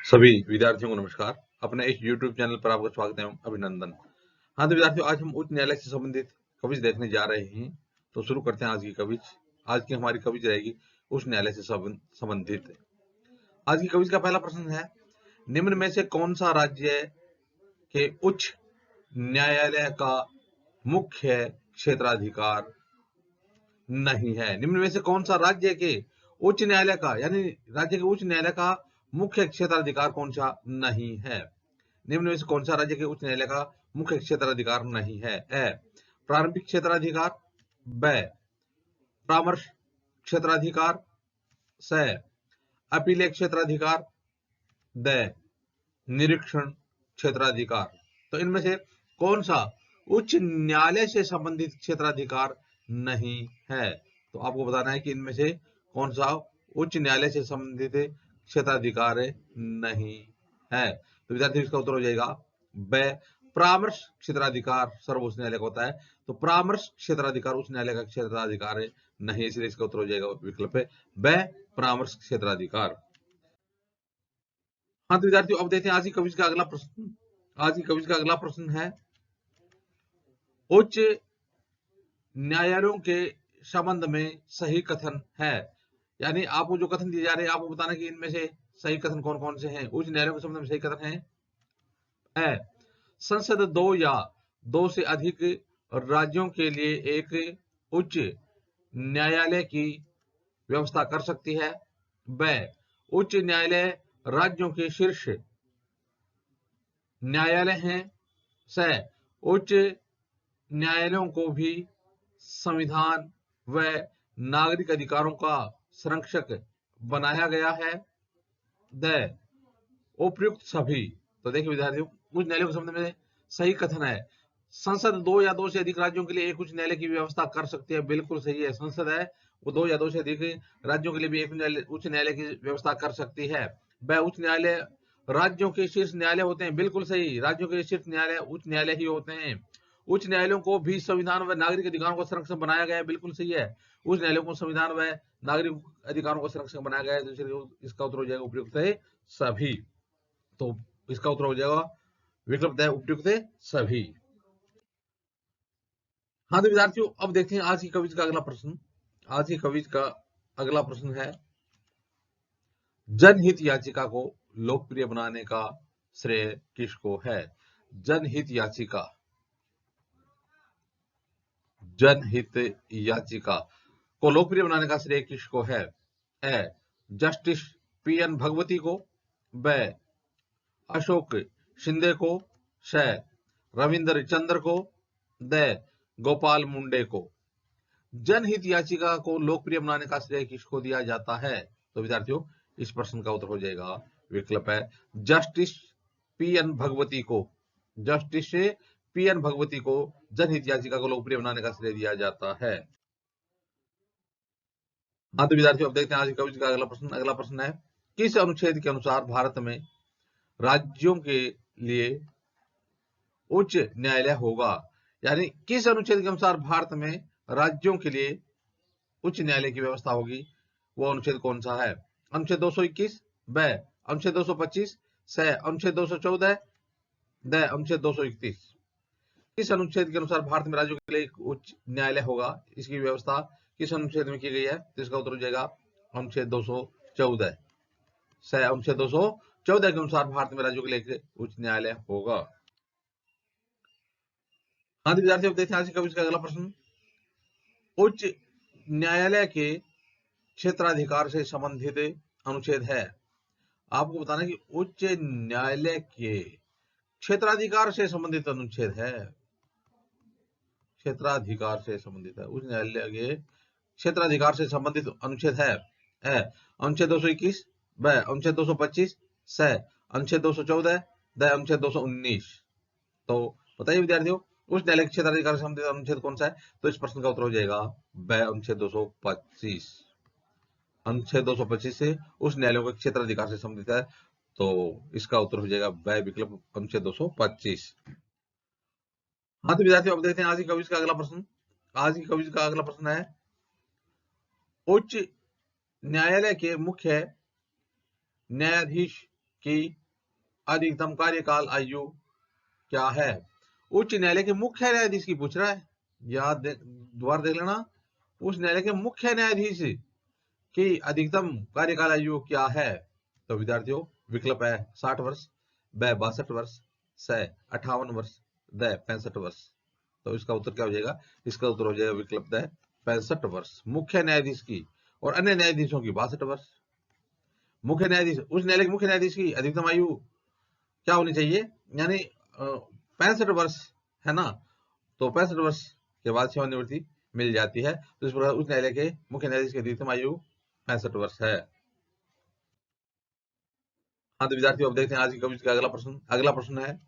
सभी विद्यार्थियों को नमस्कार। अपने इस YouTube चैनल पर आपका स्वागत है एवं अभिनंदन। हाँ तो विद्यार्थियों, आज हम उच्च न्यायालय से संबंधित क्विज देखने जा रहे हैं। तो शुरू करते हैं आज की क्विज। आज की हमारी क्विज रहेगी उच्च न्यायालय से संबंधित। आज की क्विज का पहला प्रश्न है, निम्न में से कौन सा राज्य के उच्च न्यायालय का मुख्य क्षेत्राधिकार नहीं है? निम्न में से कौन सा राज्य के उच्च न्यायालय का, यानी राज्य के उच्च न्यायालय का मुख्य क्षेत्राधिकार कौन सा नहीं है? निम्न में से कौन सा राज्य के उच्च न्यायालय का मुख्य क्षेत्राधिकार नहीं है? ए प्रारंभिक क्षेत्राधिकार, ब परामर्श क्षेत्राधिकार, स अपीलीय क्षेत्राधिकार, द निरीक्षण क्षेत्राधिकार। तो इनमें से कौन सा उच्च न्यायालय से संबंधित क्षेत्राधिकार नहीं है? तो आपको बताना है कि इनमें से कौन सा उच्च न्यायालय से संबंधित क्षेत्राधिकार नहीं है। तो विद्यार्थी, इसका उत्तर हो जाएगा ब परामर्श क्षेत्राधिकार सर्वोच्च न्यायालय का होता है। तो परामर्श क्षेत्राधिकार उच्च न्यायालय का क्षेत्राधिकार नहीं है, इसलिए इसका उत्तर हो जाएगा विकल्प ब परामर्श क्षेत्राधिकार। हाँ तो विद्यार्थियों, अब देखते हैं आज की कविज का अगला प्रश्न। आज की कविज का अगला प्रश्न है, उच्च न्यायालयों के संबंध में सही कथन है। यानी आपको जो कथन दिए जा रहे हैं, आपको बताना कि इनमें से सही कथन कौन कौन से हैं। उच्च न्यायालयों के संबंध में सही कथन है संसद दो या दो से अधिक राज्यों के लिए एक उच्च न्यायालय की व्यवस्था कर सकती है। ब उच्च न्यायालय राज्यों के शीर्ष न्यायालय हैं। स उच्च न्यायालयों को भी संविधान व नागरिक अधिकारों का संरक्षक बनाया गया है। द उपयुक्त सभी। तो देखिए विद्यार्थियों, उच्च न्यायालयों के संबंध में सही कथन है, संसद दो या दो से अधिक राज्यों के लिए एक उच्च न्यायालय की व्यवस्था कर सकती है। बिल्कुल सही है, संसद है वो दो या दो से अधिक राज्यों के लिए भी एक उच्च न्यायालय की व्यवस्था कर सकती है। वह उच्च न्यायालय राज्यों के शीर्ष न्यायालय होते हैं। बिल्कुल सही, राज्यों के शीर्ष न्यायालय उच्च न्यायालय ही होते हैं। उच्च न्यायालयों को भी संविधान व नागरिक अधिकारों का संरक्षण बनाया गया है। बिल्कुल सही है, उच्च न्यायालयों को संविधान व नागरिक अधिकारों का संरक्षण बनाया गया है। तो इसका उत्तर हो जाएगा उपयुक्त है सभी। तो इसका उत्तर हो जाएगा विकल्प है उपयुक्त सभी। हाँ तो विद्यार्थियों, अब देखते हैं आज की कविज का अगला प्रश्न। आज की कविज का अगला प्रश्न है, जनहित याचिका को लोकप्रिय बनाने का श्रेय किसको है? जनहित याचिका, जनहित याचिका को लोकप्रिय बनाने का श्रेय किसको है? ए जस्टिस पीएन भगवती को, ब अशोक शिंदे को, श रविंद्र चंद्र को, द गोपाल मुंडे को। जनहित याचिका को लोकप्रिय बनाने का श्रेय किसको दिया जाता है? तो विद्यार्थियों, इस प्रश्न का उत्तर हो जाएगा विकल्प है जस्टिस पीएन भगवती को। जस्टिस पीएन भगवती को जनहित याचिका को लोकप्रिय बनाने का श्रेय दिया जाता है। हाँ तो विद्यार्थियों, अब देखते हैं आज की कविता का अगला प्रश्न। अगला प्रश्न है, किस अनुच्छेद के अनुसार भारत में राज्यों के लिए उच्च न्यायालय होगा? यानी किस अनुच्छेद के अनुसार भारत में राज्यों के लिए उच्च न्यायालय की व्यवस्था होगी, वो अनुच्छेद कौन सा है? अनुच्छेद 221, ब अनुच्छेद 225, स अनुच्छेद 214, द अनुच्छेद 231। किस अनुच्छेद के अनुसार भारत में राज्यों के लिए एक उच्च न्यायालय होगा, इसकी व्यवस्था किस अनुच्छेद में की गई है? तो इसका उत्तर हो जाएगा अनुच्छेद 214। स अनुच्छेद 214 के अनुसार भारत में राज्यों के लिए एक उच्च न्यायालय होगा। हाँ विद्यार्थी, अब देखते हैं आज का इसका अगला प्रश्न। उच्च न्यायालय के क्षेत्राधिकार से संबंधित अनुच्छेद है। आपको बताना कि उच्च न्यायालय के क्षेत्राधिकार से संबंधित अनुच्छेद है। क्षेत्राधिकार से संबंधित है, उच्च न्यायालय के क्षेत्राधिकार से संबंधित अनुच्छेद है अनुच्छेद 221, ब अनुच्छेद 225, स अनुच्छेद 214, द अनुच्छेद 219। तो बताइए विद्यार्थियों, उच्च न्यायालय के क्षेत्राधिकार से संबंधित अनुच्छेद कौन सा है? तो इस प्रश्न का उत्तर हो जाएगा ब अनुच्छेद 225। अनुच्छेद 225 से उच्च न्यायालयों के क्षेत्राधिकार से संबंधित है। तो इसका उत्तर हो जाएगा ब विकल्प अनुच्छेद 225। हाँ तो विद्यार्थियों, अब देखते हैं आज की कविज का अगला प्रश्न। आज की कविज का अगला प्रश्न है, उच्च न्यायालय के मुख्य न्यायाधीश की अधिकतम कार्यकाल आयु क्या है? उच्च न्यायालय के मुख्य न्यायाधीश की पूछ रहा है, दोबारा देख लेना। उच्च न्यायालय के मुख्य न्यायाधीश की अधिकतम कार्यकाल आयु क्या है? तो विद्यार्थियों विकल्प है 60 वर्ष, ब 62 वर्ष, स 58 वर्ष, द 65 वर्ष। तो इसका उत्तर क्या हो जाएगा? इसका उत्तर हो जाएगा विकल्प द 65 वर्ष। मुख्य न्यायाधीश की और अन्य न्यायाधीशों की 62 वर्ष। मुख्य न्यायाधीश, उस न्यायालय के मुख्य न्यायाधीश की अधिकतम आयु क्या होनी चाहिए? यानी 65 वर्ष है ना, तो 65 वर्ष के बाद सेवानिवृत्ति मिल जाती है। तो इस प्रकार उस न्यायालय के मुख्य न्यायाधीश की अधिकतम आयु 65 वर्ष है। हाँ तो विद्यार्थियों अब देखते हैं आज की कविता का अगला प्रश्न। अगला प्रश्न है,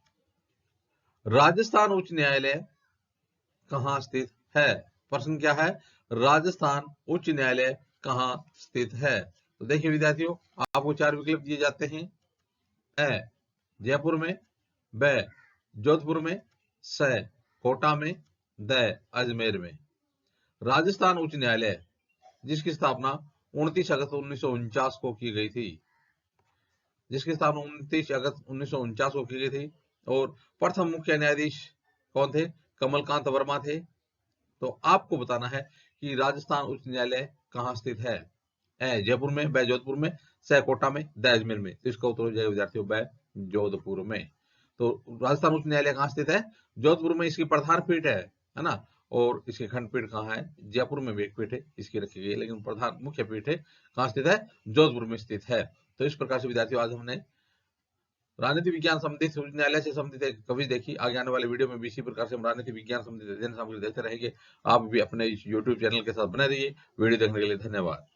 राजस्थान उच्च न्यायालय कहाँ स्थित है? प्रश्न क्या है? राजस्थान उच्च न्यायालय कहाँ स्थित है? तो देखिए विद्यार्थियों, आपको 4 विकल्प दिए जाते हैं। अ जयपुर में, ब जोधपुर में, स कोटा में, द अजमेर में। राजस्थान उच्च न्यायालय जिसकी स्थापना 29 अगस्त 1949 को की गई थी, जिसकी स्थापना 29 अगस्त 1949 को की गई थी, और प्रथम मुख्य न्यायाधीश कौन थे? कमलकांत वर्मा थे। तो आपको बताना है कि राजस्थान उच्च न्यायालय कहाँ स्थित है? ए जयपुर में, ब जोधपुर में, स कोटा में, द अजमेर में। तो इसका उत्तर हो जाएगा विद्यार्थियों ब जोधपुर में। तो राजस्थान उच्च न्यायालय कहाँ स्थित है? जोधपुर में इसकी प्रधान पीठ है ना, और इसकी खंडपीठ कहाँ है? जयपुर में भी एक पीठ है इसकी रखी गई है, लेकिन प्रधान मुख्य पीठ है कहाँ स्थित है? जोधपुर में स्थित है। तो इस प्रकार से विद्यार्थियों आज हमने राजनीति विज्ञान संबंधित उच्च न्यायालय से संबंधित एक कविता देखी। आगे आने वाले वीडियो में भी इसी प्रकार से हम राजनीति विज्ञान संबंधित अध्ययन सामग्री देखते रहेंगे। आप भी अपने इस YouTube चैनल के साथ बने रहिए। वीडियो देखने के लिए धन्यवाद।